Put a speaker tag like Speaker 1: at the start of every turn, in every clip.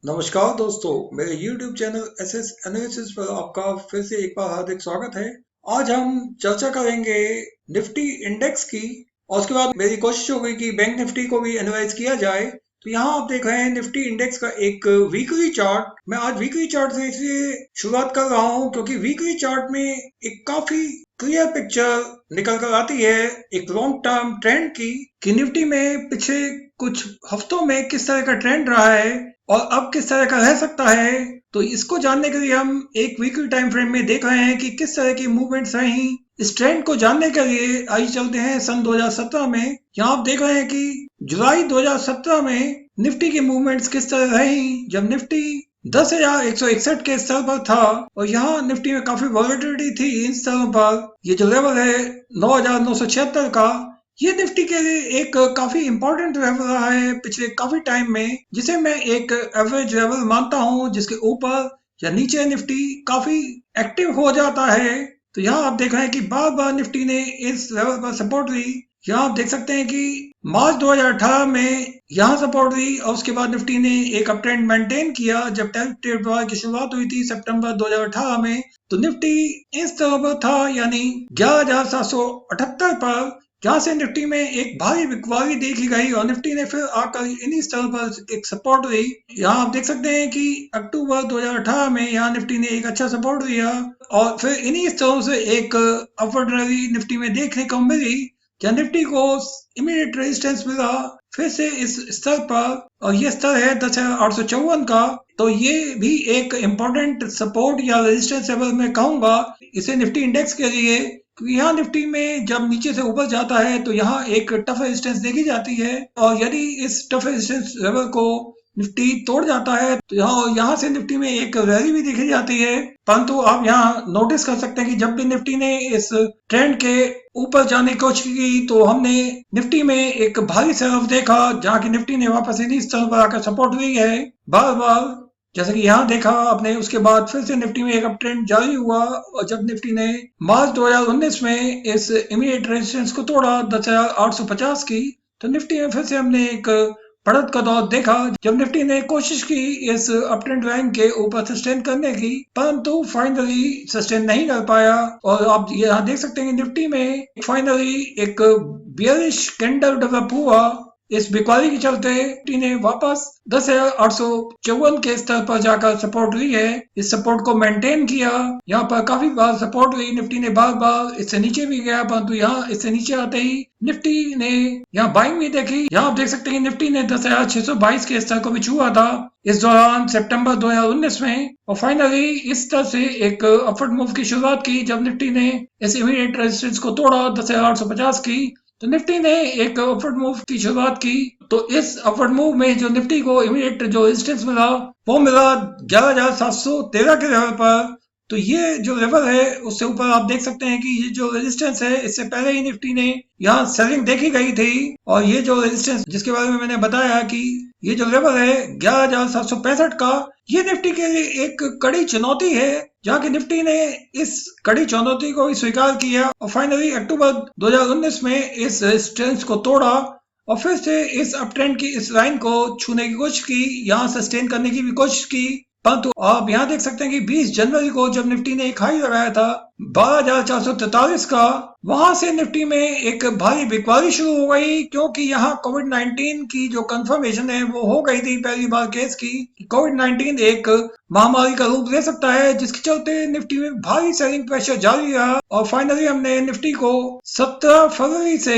Speaker 1: नमस्कार दोस्तों, मेरे YouTube चैनल एसएस एनालिसिस पर आपका फिर से एक बार हार्दिक स्वागत है। आज हम चर्चा करेंगे निफ्टी इंडेक्स की और उसके बाद मेरी कोशिश होगी कि बैंक निफ्टी को भी एनालाइज किया जाए। तो यहाँ आप देख रहे हैं निफ्टी इंडेक्स का एक वीकली चार्ट। मैं आज वीकली चार्ट से इसलिए शुरुआत कर रहा हूँ क्योंकि वीकली चार्ट में एक काफी क्लियर पिक्चर निकल कर आती है एक लॉन्ग टर्म ट्रेंड की कि निफ्टी में पिछले कुछ हफ्तों में किस तरह का ट्रेंड रहा है और अब किस तरह का रह सकता है। तो इसको जानने के लिए हम एक वीकली टाइम फ्रेम में देख रहे हैं कि किस तरह की मूवमेंट्स रही। इस ट्रेंड को जानने के लिए आइए चलते हैं सन 2017 में। यहाँ आप देख रहे हैं कि जुलाई 2017 में निफ्टी की मूवमेंट्स किस तरह रही जब निफ्टी 10,161 के स्तर पर था और यहाँ निफ्टी में काफी वॉलेटिलिटी थी इन स्तरों पर। ये जो लेवल है 9,976 का, ये निफ्टी के लिए एक काफी इंपॉर्टेंट लेवल रहा है पिछले काफी टाइम में, जिसे मैं एक एवरेज लेवल मानता हूँ जिसके ऊपर या नीचे निफ्टी काफी एक्टिव हो जाता है। तो यहाँ आप देख रहे हैं कि बार बार निफ्टी ने इस लेवल पर सपोर्ट ली। यहाँ आप देख सकते हैं कि मार्च 2018 में यहाँ सपोर्ट ली और उसके बाद निफ्टी ने एक अप ट्रेंड मेंटेन किया। जब ट्रेड वार की शुरुआत हुई थी सितंबर 2018 में, तो निफ्टी इस तरह पर था, यानी 11,778 पर, जहां से निफ्टी में एक भारी बिकवाली देखी गई और निफ्टी ने फिर आकर इन्हीं स्तर पर एक सपोर्ट ली। यहाँ आप देख सकते हैं कि अक्टूबर 2018 में यहाँ निफ्टी ने एक अच्छा सपोर्ट दिया और फिर इन्हीं स्तरों से एक अपवर्ड रैली निफ्टी में देखने को मिली, जहाँ निफ्टी को इमीडिएट रेजिस्टेंस मिला फिर से इस स्तर पर, और ये स्तर है 10,854 का। तो ये भी एक इम्पोर्टेंट सपोर्ट या रेजिस्टेंस लेवल मैं कहूंगा इसे निफ्टी इंडेक्स के लिए। यहाँ निफ्टी में जब नीचे से ऊपर जाता है तो यहाँ एक टफ रेजिस्टेंस देखी जाती है और यदि इस टफ रेजिस्टेंस लेवल को निफ्टी तोड़ जाता है तो यहाँ से निफ्टी में एक रैली भी देखी जाती है। परंतु आप यहाँ नोटिस कर सकते हैं कि जब भी निफ्टी ने इस ट्रेंड के ऊपर जाने की कोशिश की तो हमने निफ्टी में एक भारी सेल ऑफ देखा, जहाँ की निफ्टी ने वापस इन्हीं स्तर पर आकर सपोर्ट ली है बार बार, जैसे कि यहाँ देखा आपने। उसके बाद फिर से निफ्टी में एक अप ट्रेंड जारी हुआ और जब निफ्टी ने मार्च 2019 में इस इमीडिएट रेजिस्टेंस को तोड़ा 10,850 की, तो निफ्टी में फिर से हमने एक बढ़त का दौर देखा जब निफ्टी ने कोशिश की इस अप ट्रेंड लाइन के ऊपर सस्टेन करने की, परंतु फाइनली सस्टेन नहीं कर पाया। और आप यहाँ देख सकते हैं निफ्टी में फाइनली एक बियरिश कैंडल डेवलप हुआ। इस बिकवाली के चलते निफ्टी ने वापस 10,854 के स्तर पर जाकर सपोर्ट ली है। इस सपोर्ट को मेंटेन किया। यहाँ पर काफी बार सपोर्ट ली निफ्टी ने, बार बार इससे नीचे भी गया, परंतु यहाँ इससे नीचे आते ही निफ्टी ने यहाँ बाइंग भी देखी। यहाँ आप देख सकते हैं निफ्टी ने 10,622 के स्तर को भी छुआ था इस दौरान सितंबर 2019 में, और फाइनली इस तरह से एक अपवर्ड मूव की शुरुआत की जब निफ्टी ने इस इमीडिएट रेजिस्टेंस को तोड़ा 10,850 की। तो निफ्टी ने एक अपवर्ड मूव की शुरुआत की। तो इस अपवर्ड मूव में जो निफ्टी को इमीडिएट जो रेजिस्टेंस मिला वो मिला 11,713 के लेवल पर। तो ये जो लेवल है उससे ऊपर आप देख सकते हैं कि ये जो रेजिस्टेंस है इससे पहले ही निफ्टी ने यहाँ सेलिंग देखी गई थी, और ये जो रेजिस्टेंस जिसके बारे में मैंने बताया कि ये जो लेवल है 11,765 का, ये निफ्टी के लिए एक कड़ी चुनौती है, जहाँ की निफ्टी ने इस कड़ी चुनौती को स्वीकार किया और फाइनली अक्टूबर 2019 में इस रेजिस्टेंस को तोड़ा और फिर से इस अप ट्रेंड की इस लाइन को छूने की कोशिश की, यहाँ सस्टेन करने की भी कोशिश की। परंतु आप यहाँ देख सकते हैं कि 20 जनवरी को जब निफ्टी ने एक हाई लगाया था 12,443 का, वहां से निफ्टी में एक भारी बिकवाली शुरू हो गई, क्योंकि यहाँ कोविड-19 की जो कंफर्मेशन है वो हो गई थी पहली बार केस की। कोविड-19 एक महामारी का रूप ले सकता है, जिसके चलते निफ्टी में भारी सेलिंग प्रेशर जारी रहा और फाइनली हमने निफ्टी को 17 फरवरी से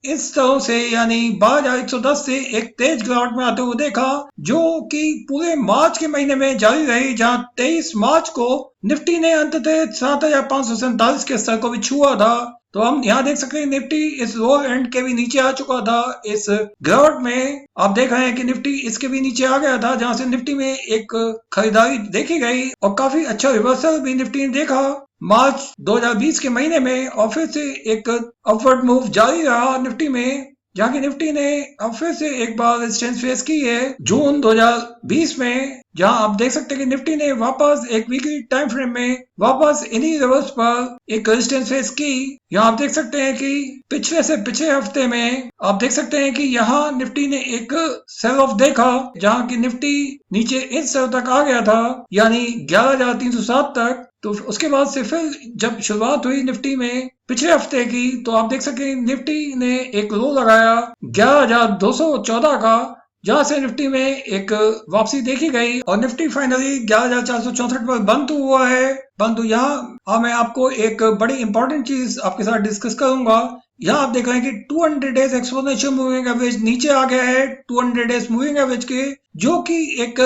Speaker 1: इस तरह से यानी 12,110 से एक तेज गिरावट में आते हुए देखा, जो कि पूरे मार्च के महीने में जारी रही, जहां 23 मार्च को निफ्टी ने अंततः 7,547 के स्तर को भी छुआ था। तो हम यहाँ देख सकते हैं निफ्टी इस लोअर एंड के भी नीचे आ चुका था। इस गिरावट में आप देख रहे हैं कि निफ्टी इसके भी नीचे आ गया था, जहां से निफ्टी में एक खरीदारी देखी गई और काफी अच्छा रिवर्सल भी निफ्टी ने देखा मार्च 2020 के महीने में, और फिर से एक अपवर्ड मूव जारी रहा निफ्टी में। जहाँ की निफ्टी ने अब फिर से एक बार रेजिस्टेंस फेस की है जून 2020 में, जहां आप देख सकते हैं कि निफ्टी ने वापस एक वीकली टाइम फ्रेम में वापस इन्हीं लेवल्स पर एक रेजिस्टेंस फेस की। यहाँ आप देख सकते हैं कि पिछले से पिछले हफ्ते में आप देख सकते हैं कि यहाँ निफ्टी ने एक सेल ऑफ देखा, जहां की निफ्टी नीचे इस सेल तक आ गया था, यानी 11,307 तक। तो उसके बाद से फिर जब शुरुआत हुई निफ्टी में पिछले हफ्ते की, तो आप देख सकते हैं निफ्टी ने एक लो लगाया 11,214 का, जहां से निफ्टी में एक वापसी देखी गई और निफ्टी फाइनली 11,464 पर बंद हुआ है। परंतु यहाँ मैं आपको एक बड़ी इंपॉर्टेंट चीज आपके साथ डिस्कस करूंगा। यहाँ आप देख रहे हैं कि 200 डेज एक्सपोनेंशियल मूविंग एवरेज नीचे आ गया है 200 डेज मूविंग एवरेज के, जो कि एक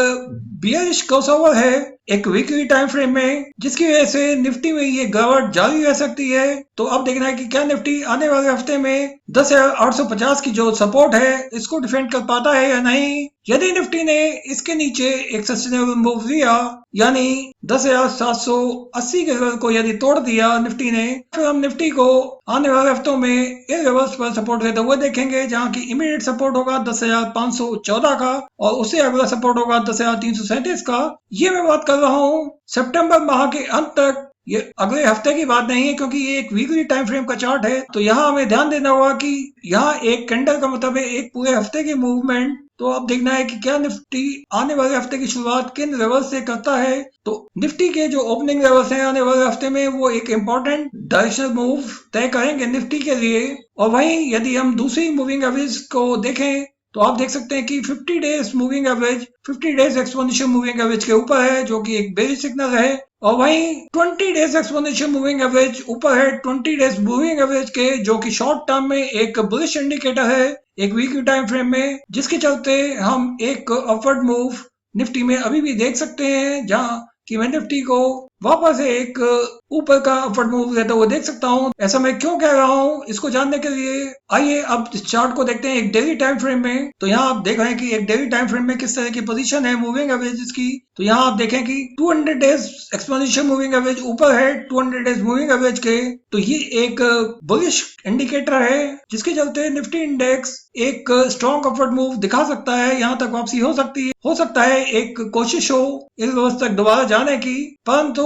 Speaker 1: बियरिश क्रॉसओवर है एक वीकली टाइम फ्रेम में, जिसकी वजह से निफ्टी में ये गिरावट जारी रह सकती है। तो अब देखना है कि क्या निफ्टी आने वाले हफ्ते में 10,850 की जो सपोर्ट है इसको डिफेंड कर पाता है या नहीं। यदि निफ्टी ने इसके नीचे एक सस्टेनेबल मूव लिया, यानी 10,780 के लेवल को यदि तोड़ दिया निफ्टी ने, फिर हम निफ्टी को आने वाले हफ्तों में इन लेवल्स पर सपोर्ट देते हुए देखेंगे, जहां की इमीडिएट सपोर्ट होगा 10,514 का और उससे अगला सपोर्ट होगा 10,337 का। ये मैं बात कर रहा हूँ सितंबर माह के अंत तक, ये अगले हफ्ते की बात नहीं है, क्योंकि ये एक वीकली टाइम फ्रेम का चार्ट है। तो यहाँ हमें ध्यान देना होगा कि यहाँ एक कैंडल का मतलब है एक पूरे हफ्ते की मूवमेंट। तो अब देखना है कि क्या निफ्टी आने वाले हफ्ते की शुरुआत किन लेवल से करता है। तो निफ्टी के जो ओपनिंग लेवल्स हैं आने वाले हफ्ते में वो एक इम्पोर्टेंट डायरेक्शनल मूव तय करेंगे निफ्टी के लिए। और वहीं यदि हम दूसरी मूविंग एवरेज को देखें, तो आप देख सकते हैं कि 50 days moving average 50 days exponential moving average के ऊपर है, जो कि एक बेरिश सिग्नल है। और वहीं 20 डेज एक्सपोनेंशियल मूविंग एवरेज ऊपर है 20 डेज मूविंग एवरेज के, जो कि शॉर्ट टर्म में एक बुलिश इंडिकेटर है एक वीकली टाइम फ्रेम में, जिसके चलते हम एक अपवर्ड मूव निफ्टी में अभी भी देख सकते हैं, जहां कि मैं निफ्टी को वापस एक ऊपर का अपवर्ड मूव लेते हुए देख सकता हूं। ऐसा मैं क्यों कह रहा हूं, इसको जानने के लिए आइए अब इस चार्ट को देखते हैं एक डेली टाइम फ्रेम में। तो यहाँ आप देख रहे हैं कि एक डेली टाइम फ्रेम में किस तरह की पोजीशन है मूविंग एवरेजेस की। तो यहाँ आप देखें कि 200 डेज एक्सपोनेंशियल मूविंग एवरेज ऊपर है 200 डेज मूविंग एवरेज के। तो ये एक बुलिश इंडिकेटर है, जिसके चलते निफ्टी इंडेक्स एक स्ट्रॉन्ग अपवर्ड मूव दिखा सकता है, यहाँ तक वापसी हो सकती है, हो सकता है एक कोशिश हो इस लेवल तक दोबारा जाने की। परंतु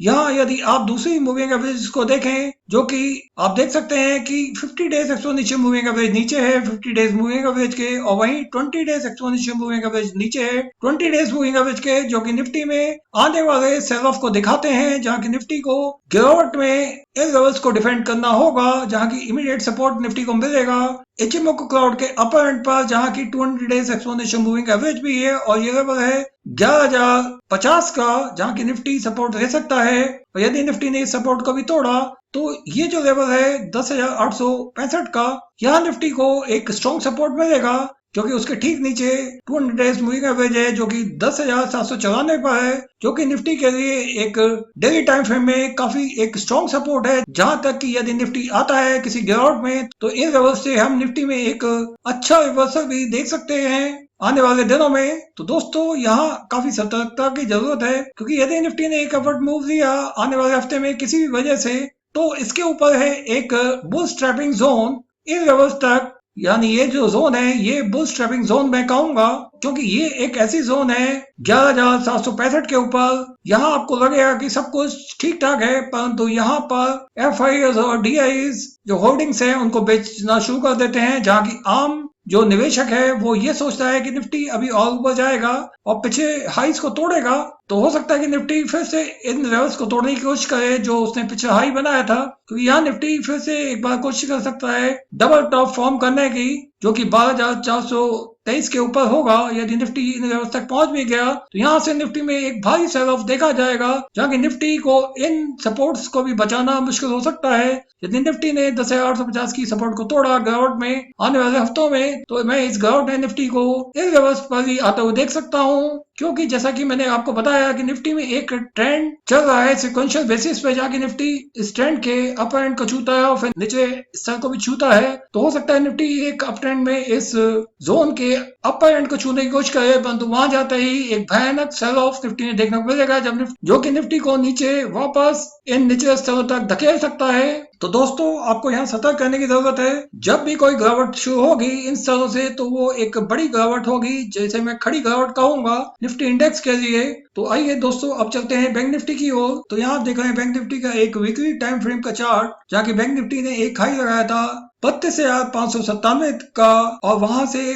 Speaker 1: यहाँ यदि आप दूसरी मूविंग एवरेज को देखें, जो कि आप देख सकते हैं कि 50 डेज एक्सपोनेंशियल मूविंग एवरेज नीचे है 50 डेज मूविंग एवरेज के, और वहीं 20 डेज एक्सपोनेंशियल मूविंग एवरेज नीचे है 20 डेज मूविंग एवरेज के, जो कि निफ्टी में आने वाले सेल ऑफ को दिखाते हैं, जहां की निफ्टी को गिरावट में इन लेवल्स को डिफेंड करना होगा, जहां की इमीडिएट सपोर्ट निफ्टी को मिलेगा इचिमोकू क्लाउड के अपर एंड पर, जहां की 200 डेज एक्सपोनेंशियल मूविंग एवरेज भी है, और ये लेवल है 11,050 का, जहां की निफ्टी सपोर्ट ले सकता है। और यदि निफ्टी ने इस सपोर्ट को भी तोड़ा, तो ये जो लेवल है 10,865 का, यहाँ निफ्टी को एक स्ट्रॉन्ग सपोर्ट मिलेगा, क्योंकि उसके ठीक नीचे 200 डेज मूविंग एवरेज है, जो कि 10,794 पर है, जो कि निफ्टी के लिए एक डेली टाइम फ्रेम में काफी एक स्ट्रॉन्ग सपोर्ट है। जहां तक कि यदि निफ्टी आता है किसी गिरावट में, तो इन लेवल से हम निफ्टी में एक अच्छा रिवर्सल भी देख सकते हैं आने वाले दिनों में। तो दोस्तों यहाँ काफी सतर्कता की जरूरत है, क्योंकि यदि निफ्टी ने एक अपवर्ड मूव लिया आने वाले हफ्ते में किसी भी वजह से, तो इसके ऊपर है एक बुल स्ट्रैपिंग जोन इन लेवल्स तक, यानी ये जो जोन है ये बुल स्ट्रैपिंग जोन मैं कहूंगा, क्योंकि ये एक ऐसी जोन है 11,765 के ऊपर। यहाँ आपको लगेगा कि सब कुछ ठीक ठाक है, परंतु यहाँ पर FIs और DIs जो होल्डिंग्स हैं उनको बेचना शुरू कर देते हैं, जहाँ की आम जो निवेशक है वो ये सोचता है कि निफ्टी अभी और ऊपर जाएगा और पीछे हाइस को तोड़ेगा। तो हो सकता है कि निफ्टी फिर से इन लेवल्स को तोड़ने की कोशिश करे जो उसने पीछे हाई बनाया था, क्योंकि यहाँ निफ्टी फिर से एक बार कोशिश कर सकता है डबल टॉप फॉर्म करने की, जो कि 12,423 के ऊपर होगा। यदि निफ्टी इन लेवल्स तक पहुंच भी गया, तो यहाँ से निफ्टी में एक भारी सेल ऑफ देखा जाएगा, जहाँ की निफ्टी को इन सपोर्ट्स को भी बचाना मुश्किल हो सकता है। यदि निफ्टी ने 10,850 की सपोर्ट को तोड़ा गिरावट में आने वाले हफ्तों में, तो मैं इस गिरावट में निफ्टी को इन लेवल्स पर ही आता हुआ देख सकता हूँ, क्योंकि जैसा कि मैंने आपको बताया कि निफ्टी में एक ट्रेंड चल रहा है सिक्वेंशियल बेसिस पे, जाके निफ्टी इस ट्रेंड के अपर एंड को छूता है और फिर नीचे स्तर को भी छूता है। तो हो सकता है निफ्टी एक अप ट्रेंड में इस जोन के अपर एंड को छूने की कोशिश करे, परंतु वहां जाते ही एक भयानक सेल ऑफ निफ्टी में देखने को मिलेगा, जब जो कि निफ्टी को नीचे वापस इन निचले स्तरों तक धकेल सकता है। तो दोस्तों आपको यहाँ सतर्क रहने की जरूरत है। जब भी कोई गिरावट शुरू होगी इन स्तरों से तो वो एक बड़ी गिरावट होगी, जैसे मैं खड़ी गिरावट कहूंगा निफ्टी इंडेक्स के लिए। तो आइए दोस्तों अब चलते हैं बैंक निफ्टी की ओर। तो यहाँ आप देख रहे हैं बैंक निफ्टी का एक वीकली टाइम फ्रेम का चार्ट, जहाँ की बैंक निफ्टी ने एक हाई लगाया था 32,597 का, और वहां से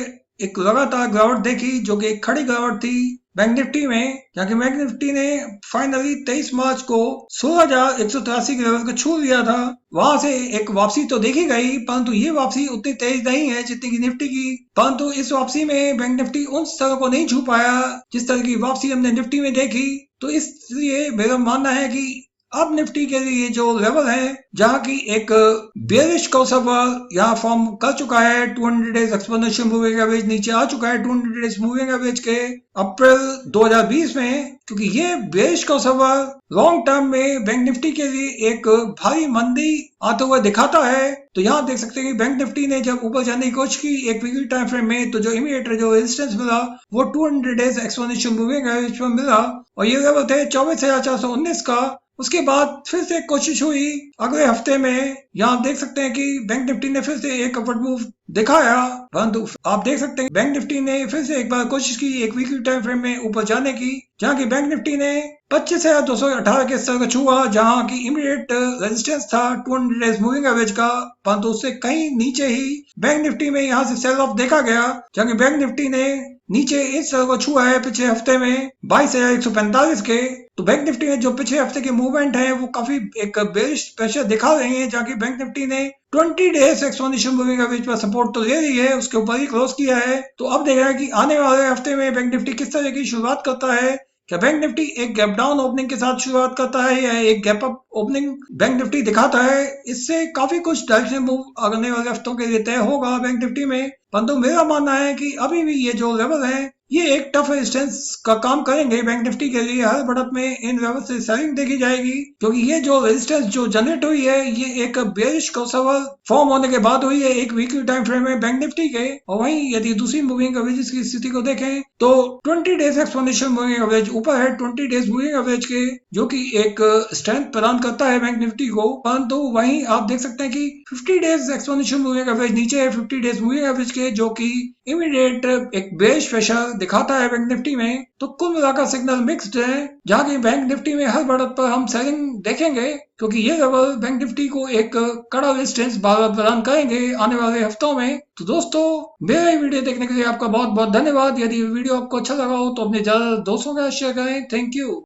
Speaker 1: एक लगातार गिरावट देखी जो कि एक खड़ी गिरावट थी बैंक निफ्टी में, जहाँ की बैंक निफ्टी ने फाइनली 23 मार्च को 16,183 के लेवल को छू लिया था। वहां से एक वापसी तो देखी गई, परंतु ये वापसी उतनी तेज नहीं है जितनी की निफ्टी की। परंतु इस वापसी में बैंक निफ्टी उन स्तरों को नहीं छू पाया जिस तरह की वापसी हमने निफ्टी में देखी। तो इसलिए मेरा मानना है कि अब निफ्टी के लिए जो लेवल है, जहां की एक बेरिश क्रॉसओवर यहाँ फॉर्म कर चुका है, 200 डेज एक्सपोनेंशियल मूविंग एवरेज नीचे आ चुका है 200 डेज मूविंग एवरेज के अप्रैल 2020 में, क्योंकि ये बेरिश क्रॉसओवर लॉन्ग टर्म में बैंक निफ्टी के लिए एक भारी मंदी आते हुए दिखाता है। तो यहाँ देख सकते हैं कि बैंक निफ्टी ने जब ऊपर जाने की कोशिश की एक वीकली टाइम फ्रेम में, तो जो इमीडिएट जो रेजिस्टेंस मिला वो 200 डेज एक्सपोनेंशियल मूविंग एवरेज पर मिला, और ये लेवल थे 24,419 का। उसके बाद फिर से कोशिश हुई अगले हफ्ते में, यहाँ आप देख सकते हैं कि बैंक निफ्टी ने फिर से एक अपवर्ड मूव दिखाया, परंतु आप देख सकते हैं बैंक निफ्टी ने फिर से एक बार कोशिश की एक वीकली टाइम फ्रेम में ऊपर जाने की, जहां की बैंक निफ्टी ने 25,218 के स्तर का छुआ, जहां की इमीडिएट रेजिस्टेंस था 200 डेज मूविंग एवरेज का, परंतु उससे कहीं नीचे ही बैंक निफ्टी में यहाँ से सेल ऑफ देखा गया, जहां की बैंक निफ्टी ने नीचे इस स्तर को छुआ है पिछले हफ्ते में 22,145 के। तो बैंक निफ्टी में जो पिछले हफ्ते के मूवमेंट है वो काफी एक बेरिश प्रेशर दिखा रहे हैं, जहाँ की बैंक निफ्टी ने 20 डेज एक्सपोनेंशियल मूविंग एवरेज पर सपोर्ट तो ले रही है, उसके ऊपर ही क्लोज किया है। तो अब देख रहे हैं कि आने वाले हफ्ते में बैंक निफ्टी किस तरह की शुरुआत करता है। क्या बैंक निफ्टी एक गैप डाउन ओपनिंग के साथ शुरुआत करता है या एक gap up opening bank Nifty दिखाता है? इससे काफी कुछ डायरेक्शन मूव आने वाले हफ्तों के लिए तय होगा बैंक निफ्टी में। परंतु मेरा मानना है कि अभी भी ये जो लेवल है ये एक टफ रेजिस्टेंस का काम करेंगे बैंक निफ्टी के लिए। हर बढ़त में इन लेवल से सेलिंग देखी जाएगी, क्योंकि ये जो रेजिस्टेंस जो जनरेट हुई है ये एक बेरिश क्रॉसओवर फॉर्म होने के बाद हुई है एक वीकली टाइम फ्रेम में बैंक निफ्टी के। और वहीं यदि दूसरी मूविंग एवरेज की स्थिति को देखें तो 20 डेज एक्सपोनेंशियल मूविंग एवरेज ऊपर है 20 डेज मूविंग एवरेज के, जो कि एक स्ट्रेंथ प्रदान करता है बैंक निफ्टी को। परंतु वहीं आप देख सकते हैं कि 50 डेज एक्सपोनेंशियल मूविंग एवरेज नीचे है 50 डेज मूविंग एवरेज के, जो कि इमीडिएट एक बेरिश प्रेशर दिखाता है बैंक निफ्टी में। तो कुल मिलाकर सिग्नल मिक्स्ड है, जहां की बैंक निफ्टी में हर बढ़त पर हम सेलिंग देखेंगे, क्योंकि ये लेवल बैंक निफ्टी को एक कड़ा रेजिस्टेंस प्रदान करेंगे आने वाले हफ्तों में। तो दोस्तों मेरा ये वीडियो देखने के लिए आपका बहुत बहुत धन्यवाद। यदि वीडियो आपको अच्छा लगा हो तो अपने ज्यादा दोस्तों के साथ शेयर करें। Thank you.